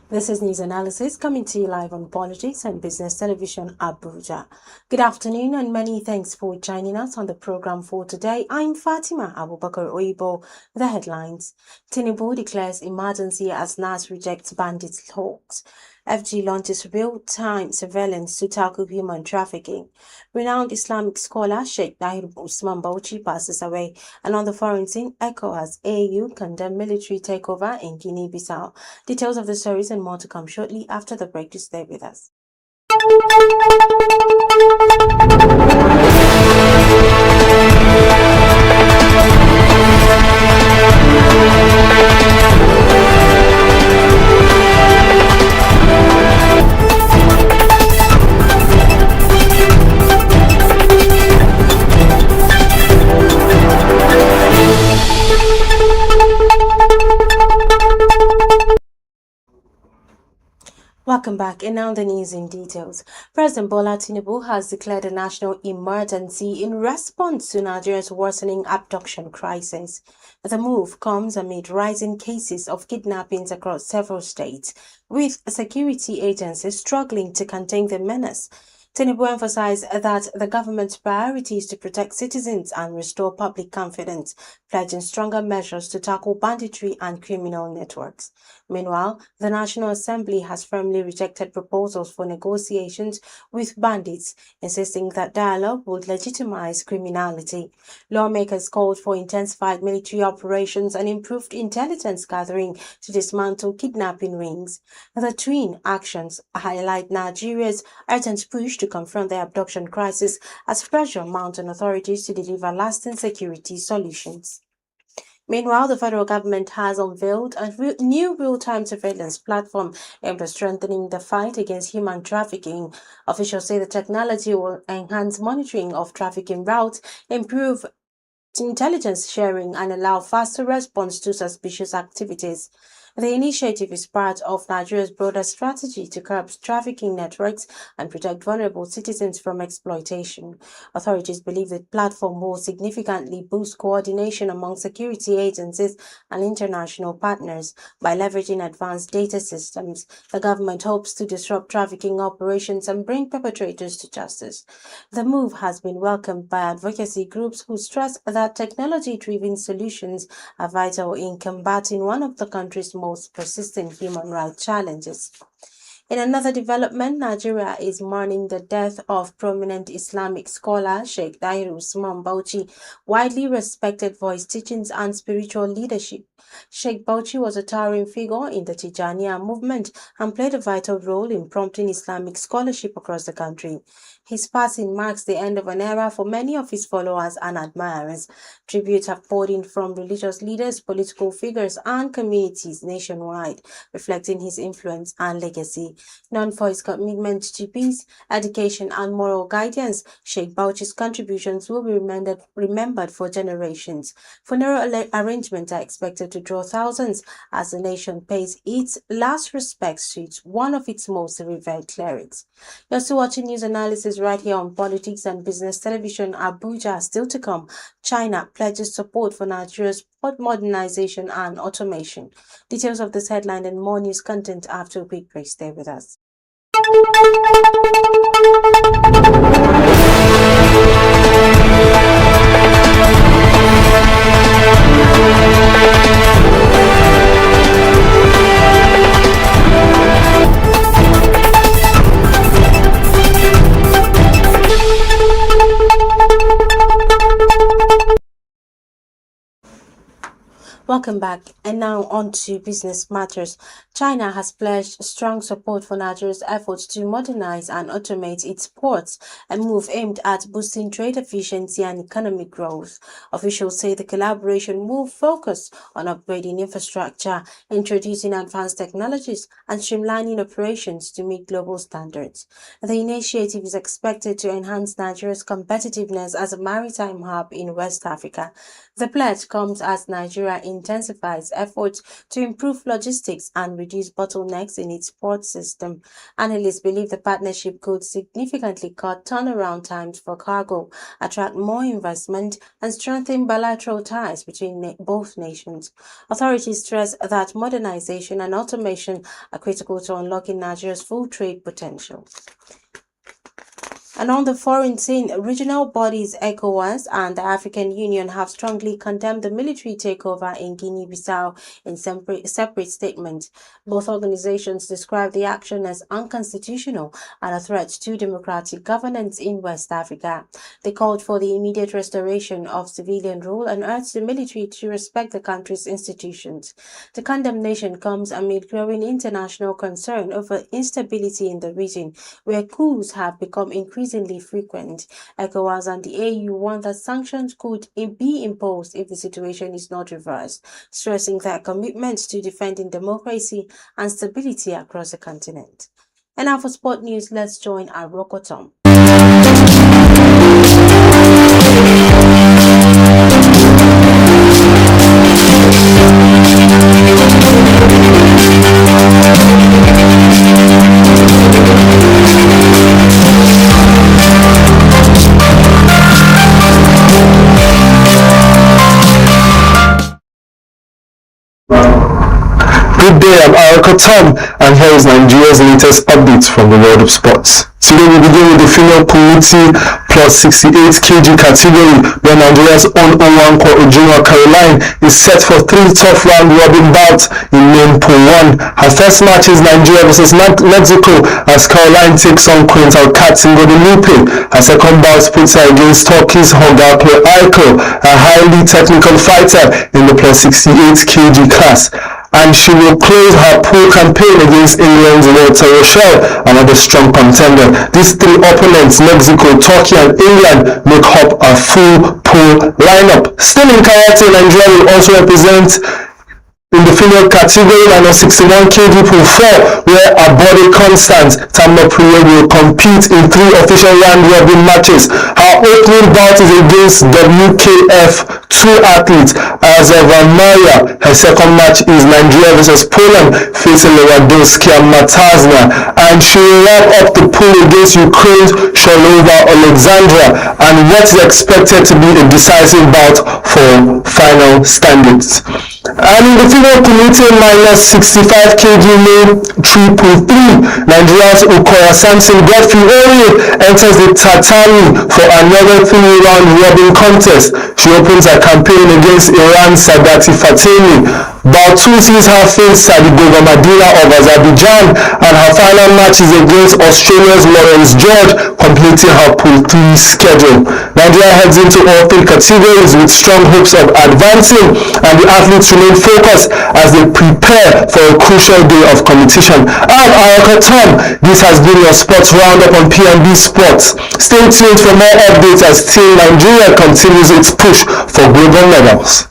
This is news analysis coming to you live on Politics and Business Television Abuja. Good afternoon and many thanks for joining us on the program for today. I'm Fatima Abubakar Oibo. The headlines. Tinubu declares emergency as NAS rejects bandit talks. FG launches real-time surveillance to tackle human trafficking. Renowned Islamic scholar Sheikh Usman Bauchi passes away. And on the foreign scene, ECOWAS AU condemned military takeover in Guinea-Bissau. Details of the stories and more to come shortly after the break. To stay with us. Welcome back, and now the news in details. President Bola Tinubu has declared a national emergency in response to Nigeria's worsening abduction crisis. The move comes amid rising cases of kidnappings across several states, with security agencies struggling to contain the menace. Tinubu emphasized that the government's priority is to protect citizens and restore public confidence, pledging stronger measures to tackle banditry and criminal networks. Meanwhile, the National Assembly has firmly rejected proposals for negotiations with bandits, insisting that dialogue would legitimize criminality. Lawmakers called for intensified military operations and improved intelligence gathering to dismantle kidnapping rings. The twin actions highlight Nigeria's urgent push to confront the abduction crisis as pressure mounts on authorities to deliver lasting security solutions. Meanwhile, the federal government has unveiled a new real-time surveillance platform aimed at strengthening the fight against human trafficking. Officials say the technology will enhance monitoring of trafficking routes, improve intelligence sharing, and allow faster response to suspicious activities. The initiative is part of Nigeria's broader strategy to curb trafficking networks and protect vulnerable citizens from exploitation. Authorities believe the platform will significantly boost coordination among security agencies and international partners. By leveraging advanced data systems, the government hopes to disrupt trafficking operations and bring perpetrators to justice. The move has been welcomed by advocacy groups who stress that technology-driven solutions are vital in combating one of the country's most persistent human rights challenges. In another development, Nigeria is mourning the death of prominent Islamic scholar Sheikh Usman Bauchi, widely respected for his teachings and spiritual leadership. Sheikh Bauchi was a towering figure in the Tijaniya movement and played a vital role in prompting Islamic scholarship across the country. His passing marks the end of an era for many of his followers and admirers. Tributes have poured in from religious leaders, political figures, and communities nationwide, reflecting his influence and legacy. Known for his commitment to peace, education, and moral guidance, Sheikh Bauchi's contributions will be remembered for generations. Funeral arrangements are expected to draw thousands as the nation pays its last respects to one of its most revered clerics. You're still watching news analysis right here on Politics and Business Television Abuja. Still to come, China pledges support for Nigeria's port modernization and automation. Details of this headline and more news content after a quick break. Stay with us. Welcome back. And now on to business matters. China has pledged strong support for Nigeria's efforts to modernize and automate its ports, a move aimed at boosting trade efficiency and economic growth. Officials say the collaboration will focus on upgrading infrastructure, introducing advanced technologies, and streamlining operations to meet global standards. The initiative is expected to enhance Nigeria's competitiveness as a maritime hub in West Africa. The pledge comes as Nigeria intensifies efforts to improve logistics and reduce bottlenecks in its port system. Analysts believe the partnership could significantly cut turnaround times for cargo, attract more investment, and strengthen bilateral ties between both nations. Authorities stress that modernization and automation are critical to unlocking Nigeria's full trade potential. And on the foreign scene, regional bodies ECOWAS and the African Union have strongly condemned the military takeover in Guinea-Bissau in separate statements. Both organizations describe the action as unconstitutional and a threat to democratic governance in West Africa. They called for the immediate restoration of civilian rule and urged the military to respect the country's institutions. The condemnation comes amid growing international concern over instability in the region, where coups have become increasingly frequent. ECOWAS and the AU warned that sanctions could be imposed if the situation is not reversed, stressing their commitment to defending democracy and stability across the continent. And now for sport news, let's join our Rokotom. Good day, I'm Araka Tom, and here is Nigeria's latest updates from the world of sports. Today we begin with the female Puliti plus 68 kg category, where Nigeria's own O1 Ojima Caroline is set for 3 tough round-robin bouts in main Pool 1. Her first match is Nigeria vs Mexico, as Caroline takes on Quintal Katz in Guadalupe. Her second bout puts her against Turkey's Hogakwe Aiko, a highly technical fighter in the plus 68 kg class. And she will close her pool campaign against England's Walter Rochelle, another strong contender. These 3 opponents, Mexico, Turkey, and England, make up a full pool lineup. Still in karate, Nigeria will also represent in the female category minus 61 kg Pool 4, where Abode Constant Tamma Priya will compete in 3 official round-robin matches. Her opening bout is against WKF 2 athlete Azava. Her second match is Nigeria vs Poland, facing Lewandowski and Matazna, and she will wrap up the pool against Ukraine's Sholova Alexandra, and what is expected to be a decisive bout for final standings. And in the female community minus 65 kg main Pool 3, Nigeria's Ukoya Samson Godfrey Orie enters the tatami for another 3-round robin contest. She opens her campaign against Iran's Sadati Fatemi. Bout 2 sees her face Sadigoga Madina of Azerbaijan, and her final match is against Australia's Lawrence George, completing her Pool 3 schedule. Nigeria heads into all 3 categories with strong hopes of advancing, and the athletes remain focused as they prepare for a crucial day of competition. I'm Araka Tom. This has been your sports roundup on PNB Sports. Stay tuned for more updates as Team Nigeria continues its push for global medals.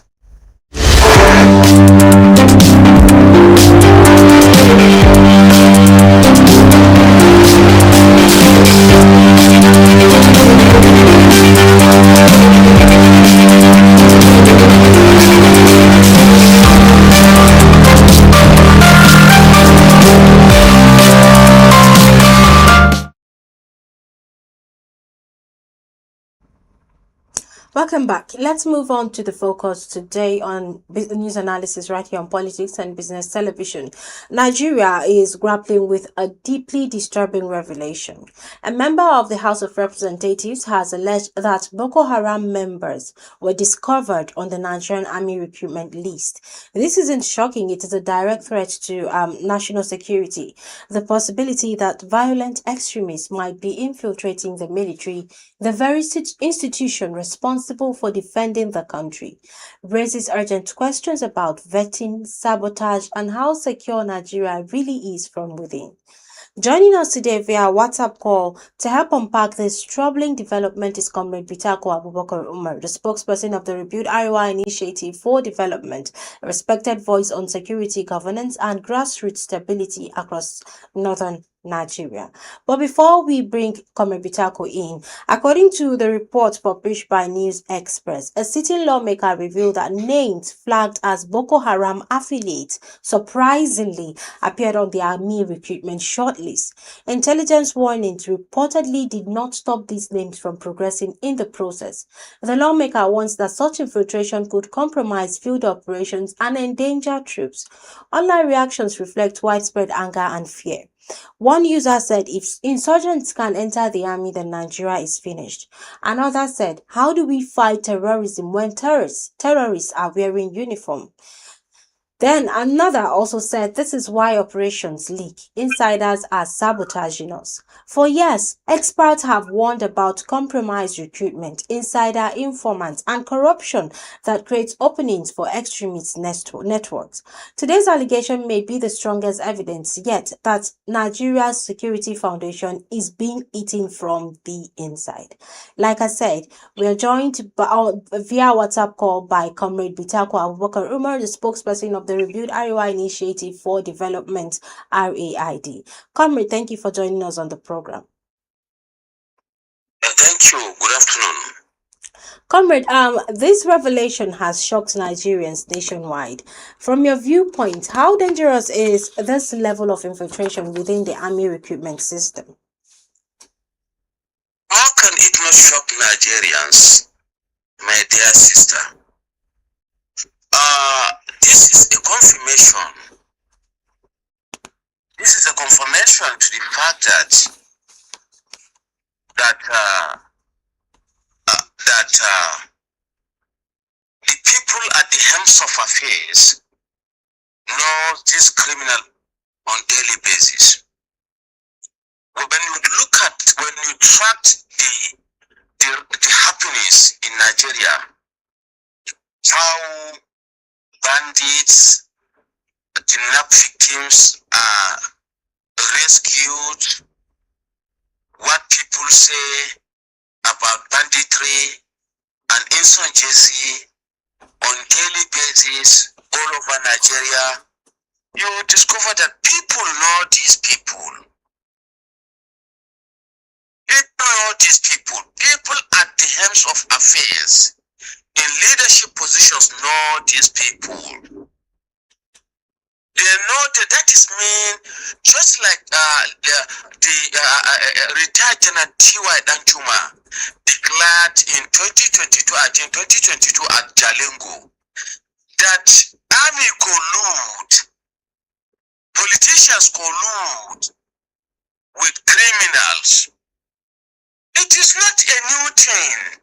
Welcome back. Let's move on to the focus today on news analysis right here on Politics and Business Television. Nigeria is grappling with a deeply disturbing revelation. A member of the House of Representatives has alleged that Boko Haram members were discovered on the Nigerian Army recruitment list. This isn't shocking. It is a direct threat to national security. The possibility that violent extremists might be infiltrating the military, the very institution responsible responsible for defending the country, raises urgent questions about vetting, sabotage, and how secure Nigeria really is from within. Joining us today via WhatsApp call to help unpack this troubling development is Comrade Bitako Abubakar Umar, the spokesperson of the Rebuild Ariwa Initiative for Development, a respected voice on security governance and grassroots stability across northern Nigeria. But before we bring Comrade Bitako in, according to the report published by News Express, a sitting lawmaker revealed that names flagged as Boko Haram affiliates surprisingly appeared on the army recruitment shortlist. Intelligence warnings reportedly did not stop these names from progressing in the process. The lawmaker warns that such infiltration could compromise field operations and endanger troops. Online reactions reflect widespread anger and fear. One user said, if insurgents can enter the army, then Nigeria is finished. Another said, how do we fight terrorism when terrorists are wearing uniform? Then another also said, this is why operations leak. Insiders are sabotaging us. For years, experts have warned about compromised recruitment, insider informants, and corruption that creates openings for extremist networks. Today's allegation may be the strongest evidence yet that Nigeria's security foundation is being eaten from the inside. Like I said, we are joined via WhatsApp call by Comrade Bitako Abubakar Umar, the spokesperson of the Rebuild Ariwa Initiative for Development, RAID. Comrade, thank you for joining us on the program. Thank you. Good afternoon. Comrade, this revelation has shocked Nigerians nationwide. From your viewpoint, how dangerous is this level of infiltration within the army recruitment system? How can it not shock Nigerians, my dear sister? This is a confirmation. This is a confirmation to the fact that the people at the helms of affairs know this criminal on daily basis. When you track the happenings in Nigeria, how bandits, kidnap victims are rescued, what people say about banditry and insurgency on daily basis all over Nigeria, you discover that people know these people. People know these people. People at the helms of affairs in leadership positions know these people. They know that is mean, just like the retired General T.Y. Danjuma declared in 2022, I think 2022 at Jalingo, that army collude, politicians collude with criminals. It is not a new thing.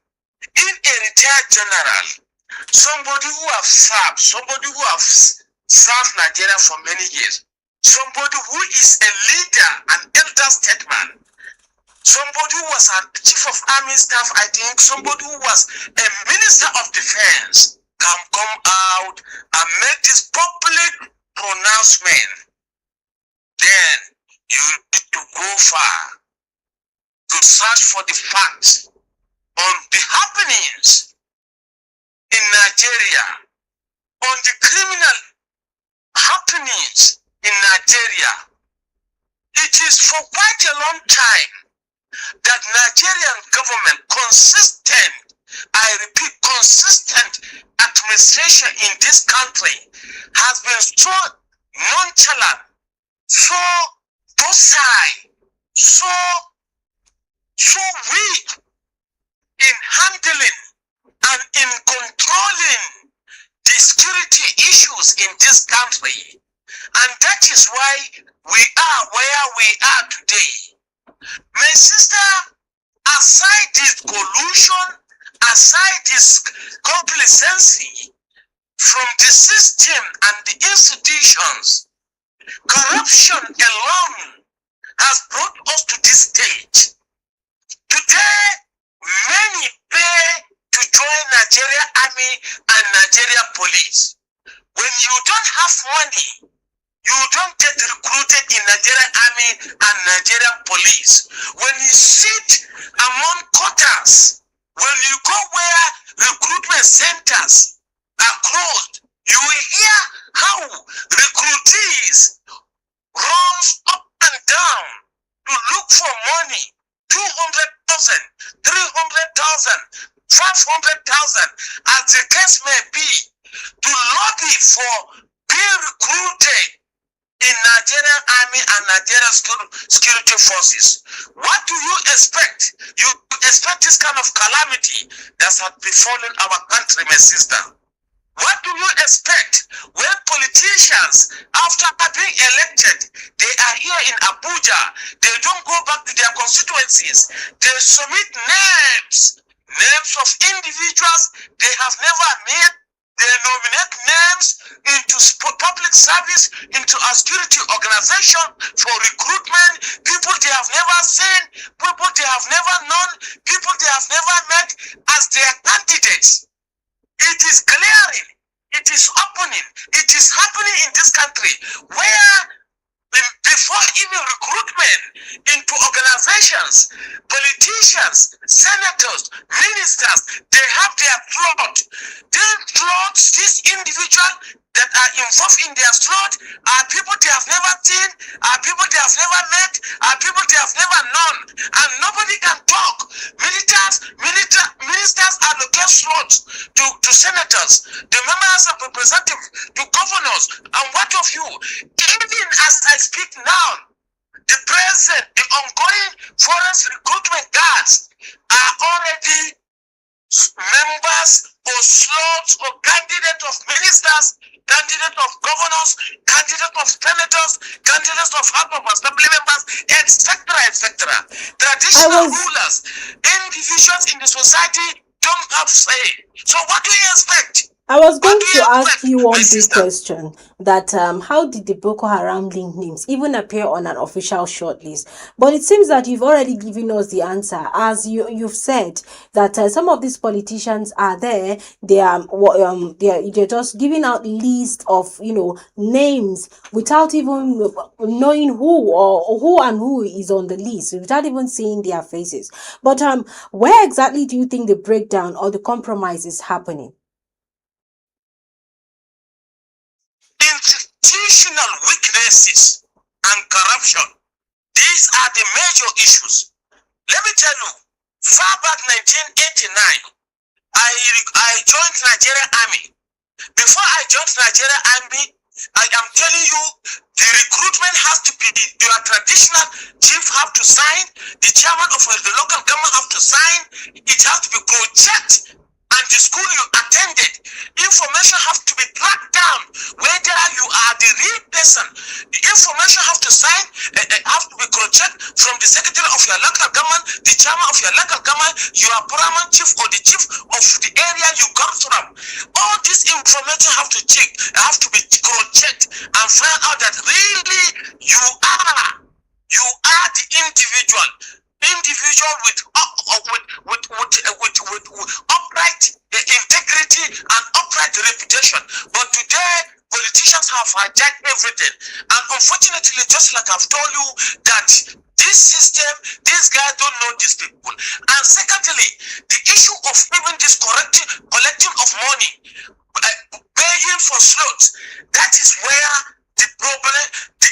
In a retired general, somebody who has served Nigeria for many years, somebody who is a leader, an elder statesman, somebody who was a chief of army staff, I think, somebody who was a minister of defense, can come out and make this public pronouncement. Then you need to go far to search for the facts on the happenings in Nigeria, on the criminal happenings in Nigeria. It is for quite a long time that Nigerian government consistent, I repeat, consistent administration in this country has been so nonchalant, so docile, so weak in handling and in controlling the security issues in this country. And that is why we are where we are today. My sister, aside this collusion, aside this complacency from the system and the institutions, corruption alone has brought us to this stage. Today, many pay to join Nigerian police. When you don't have money, you don't get recruited in Nigerian army and Nigerian police. When you sit among quarters, when you go where recruitment centers are closed, you will hear how recruitees runs up and down to look for money, 200,000, 300,000, 500,000, as the case may be, to lobby for being recruited in Nigerian army and Nigerian security forces. What do you expect? You expect this kind of calamity that has befallen our country, my sister. What do you expect when politicians, after being elected, they are here in Abuja, they don't go back to their constituencies, they submit names of individuals they have never met, they nominate names into public service, into a security organization for recruitment, people they have never seen, people they have never known, people they have never met as their candidates. It is clearing, it is opening, it is happening in this country where before even recruitment into organizations, politicians, senators, ministers, they have their slot. They slot this individual that are involved in their slot are people they have never seen, are people they have never met, are people they have never known, and nobody can talk. Ministers allocate slots to senators, the members of representatives, to governors, and what of you? Even as I speak now, the present, the ongoing forest recruitment guards are already members or slots or candidates of ministers, candidates of governors, candidates of senators, candidates of House of Assembly members, etc., etc. Traditional rulers, individuals in the society don't have say. So what do you expect? I was going to ask you one big question, that how did the Boko Haram link names even appear on an official shortlist? But it seems that you've already given us the answer, as you've said that some of these politicians are there, they're just giving out lists of names without even knowing who is on the list, without even seeing their faces. But where exactly do you think the breakdown or the compromise is happening? Institutional weaknesses and corruption. These are the major issues. Let me tell you, far back 1989, I joined Nigerian Army. Before I joined Nigerian Army, I am telling you, the recruitment has to be, your traditional chief have to sign, the chairman of the local government have to sign, it has to be projected. And the school you attended, information has to be tracked down, whether you are the real person. The information has to sign, have to be cross-checked from the secretary of your local government, the chairman of your local government, your paramount chief, or the chief of the area you come from. All this information have to be cross-checked and find out that really you are the individual with upright integrity and upright reputation. But today, politicians have hijacked everything. And unfortunately, just like I've told you, that this system, these guys don't know these people. And secondly, the issue of even this collecting of money, paying for slots, that is where the problem, the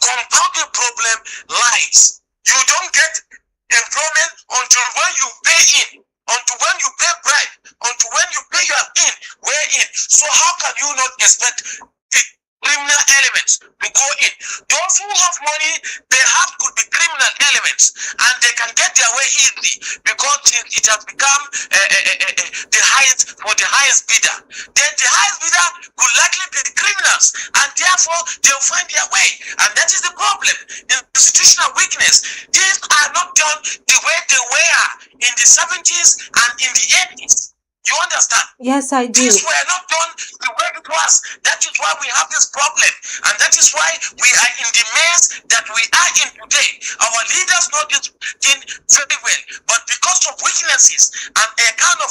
compounding problem lies. You don't get employment until when you pay in, until when you pay bribe, until when you pay your way in. So how can you not expect the criminal elements to go in? Those who have money, they could be criminal elements, and they can get their way easily because it has become the highest bidder. Then the highest bidder could likely be the criminals, and therefore they'll find their way. And that is the problem. Institutional weakness. These are not done the way they were in the 70s and in the 80s. You understand? Yes, I do. Things were not done the way it was. That is why we have this problem. And that is why we are in the mess that we are in today. Our leaders know this thing very well. But because of weaknesses and a kind of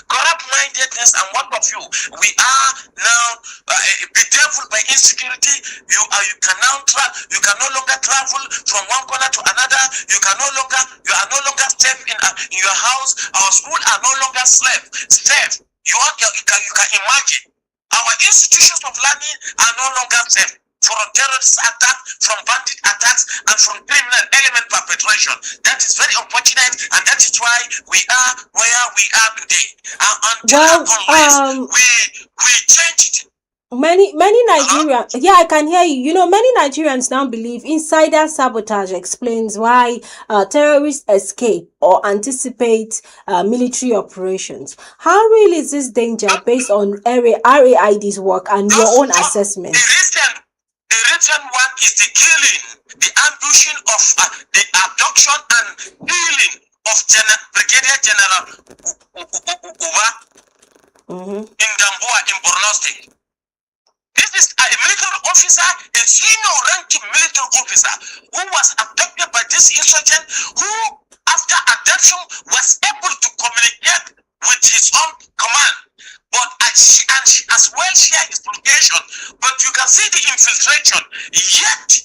corrupt mindedness and what of you, we are now bedeviled by insecurity. You can no longer travel from one corner to another. You are no longer safe in your house. Our school are no longer safe. You can imagine. Our institutions of learning are no longer safe from terrorist attacks, from bandit attacks, and from criminal element perpetration. That is very unfortunate, and that is why we are where we are today. Until we change it. Many Nigerians, yeah, I can hear you. You know, many Nigerians now believe insider sabotage explains why terrorists escape or anticipate military operations. How real is this danger based on RAID's work and your own assessment? The recent one is the killing, the ambushing of the abduction and killing of Brigadier General Uba in Damboa in Borno State. This is a military officer, a senior ranking military officer who was abducted by this insurgent, who after abduction was able to communicate with his own command, but as well share his location. But you can see the infiltration. Yet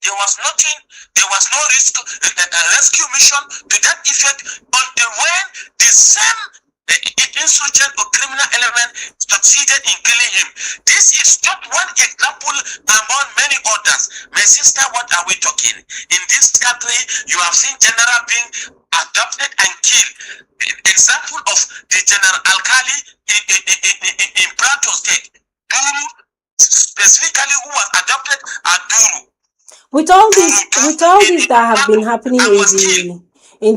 there was nothing. There was no rescue mission to that effect until when the same insurgent or criminal element succeeded in killing him. This is just one example among many others. My sister, what are we talking? In this country, you have seen general being adopted and killed. Example of the General Alkali in Plateau State. Duru, specifically, who was adopted at Duru. With all these that have been happening in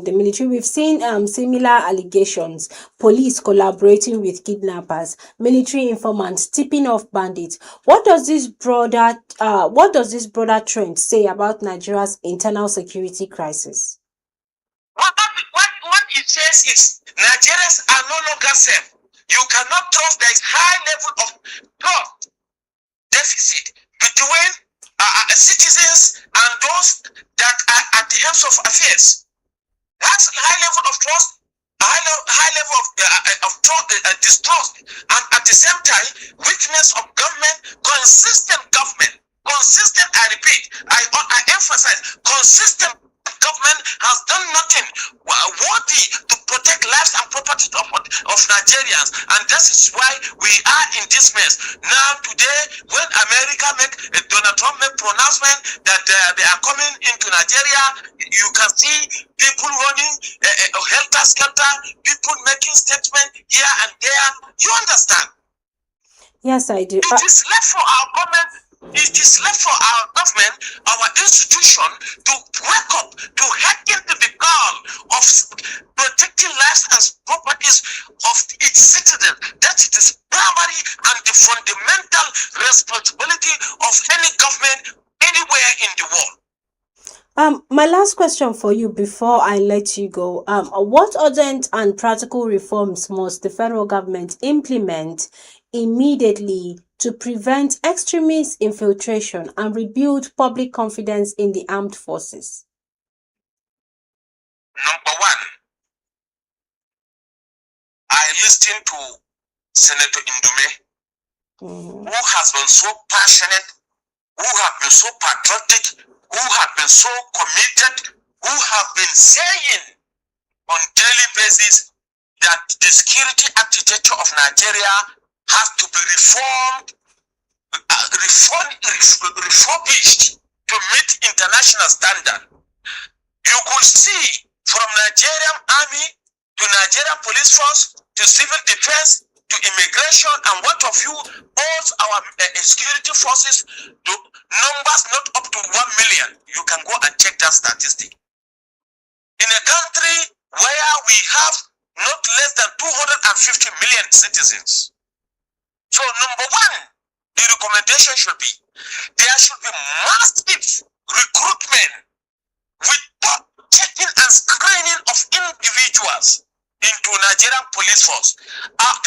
the military, we've seen similar allegations, police collaborating with kidnappers, military informants tipping off bandits. What does this broader trend say about Nigeria's internal security crisis? What it says is Nigerians are no longer safe. You cannot trust. There is high level of trust deficit between citizens and those that are at the helms of affairs. That's a high level of trust, a high level of distrust, and at the same time, weakness of government, consistent, I repeat, I emphasize, consistent government has done nothing worthy to protect lives and property of Nigerians, and this is why we are in this mess. Now today, when Donald Trump make pronouncement that they are coming into Nigeria, you can see people running helter-skelter, people making statements here and there. You understand? Yes, I do. It is left for our government. It is left for our government, our institution, to wake up, to head into the call of protecting lives and properties of its citizens. That it is primary and the fundamental responsibility of any government anywhere in the world. My last question for you before I let you go. What urgent and practical reforms must the federal government implement immediately to prevent extremist infiltration and rebuild public confidence in the armed forces? Number one, I listened to Senator Indume, who has been so passionate, who have been so patriotic, who have been so committed, who have been saying on daily basis that the security architecture of Nigeria has to be refurbished to meet international standard. You could see from Nigerian army to Nigerian police force to civil defense to immigration and what of you, all our security forces, to numbers not up to 1 million. You can go and check that statistic. In a country where we have not less than 250 million citizens. So number one, the recommendation should be, there should be massive recruitment without checking and of individuals into Nigerian police force.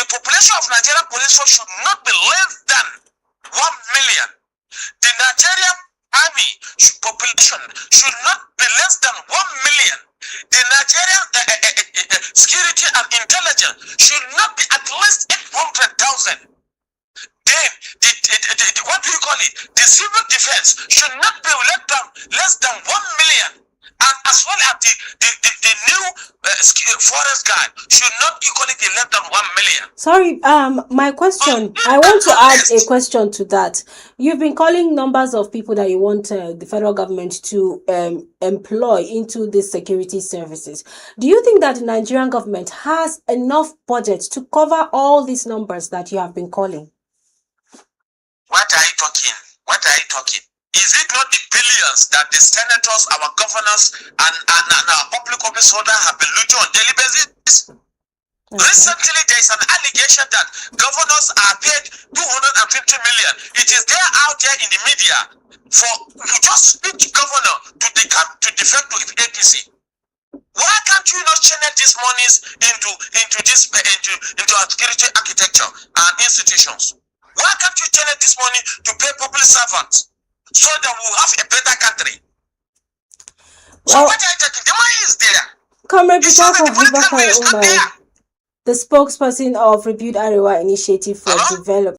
The population of Nigerian police force should not be less than 1 million. The Nigerian army population should not be less than 1 million. The Nigerian security and intelligence should not be at least 800,000. Then, what do you call it? The civil defense should not be less than 1 million. And as well as the new forest guard should not equally be less than 1 million. Sorry, my question, I want to add a question to that. You've been calling numbers of people that you want the federal government to employ into these security services. Do you think that the Nigerian government has enough budget to cover all these numbers that you have been calling? What are you talking? What are you talking? Is it not the billions that the senators, our governors, and our public office holders have been looting on daily basis? Okay. Recently, there is an allegation that governors are paid 250 million. It is there out there in the media for just each governor to defect to APC. Why can't you not channel these monies into our security architecture and institutions? Why can't you channel this money to pay public servants so that we'll have a better country? So what are you taking? The money is there. Comrade Boko, the spokesperson of Rebuild Arewa Initiative for Development.